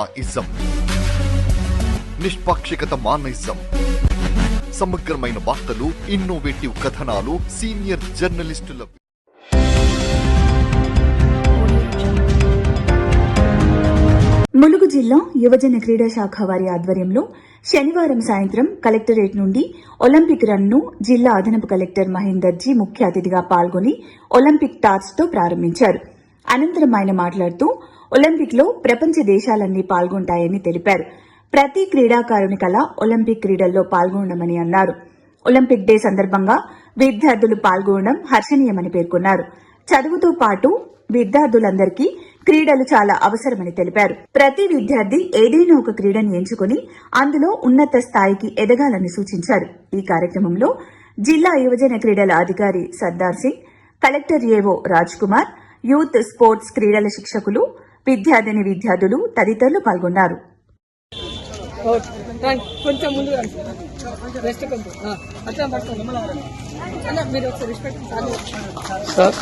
Ism నిష్పాక్షికత మానయిజం సమగ్రమైన వార్తలు, innovative కథనాలు, సీనియర్ జర్నలిస్టుల. ములుగు జిల్లా యువజన క్రీడా శాఖ వారి ఆధ్వర్యంలో శనివారం సాయంత్రం కలెక్టరేట్ నుండి ఒలింపిక్ రన్ ను జిల్లా అదనపు కలెక్టర్ మహేందర్ జీ ముఖ్య అతిథిగా పాల్గొని ఒలింపిక్ టార్చ్ తో ప్రారంభించారు. అనంతరం ఆయన మాట్లాడుతూ ఒలింపిక్ లో ప్రపంచ దేశాలన్నీ పాల్గొంటాయని తెలిపారు. ప్రతి క్రీడాకారుని కల ఒలింపిక్ క్రీడల్లో పాల్గొనడమని అన్నారు. ఒలింపిక్ డే సందర్భంగా విద్యార్థులు పాల్గొనడం హర్షణీయమని పేర్కొన్నారు. చదువుతో పాటు విద్యార్థులందరికీ క్రీడలు చాలా అవసరమని తెలిపారు. ప్రతి విద్యార్థి ఏదైనా ఒక క్రీడని ఎంచుకుని అందులో ఉన్నత స్థాయికి ఎదగాలని సూచించారు. ఈ కార్యక్రమంలో జిల్లా యువజన క్రీడల అధికారి సర్దార్ సింగ్, కలెక్టర్ ఏవో రాజ్ కుమార్, యూత్ స్పోర్ట్స్ క్రీడల శిక్షకులు, విద్యార్థులు తదితరులు పాల్గొన్నారు. కొంచెం ముందు రెస్ట్ కొంచెం అట్లా పట్టుకోండి మీరు ఒకసారి రెస్పెక్ట్ సార్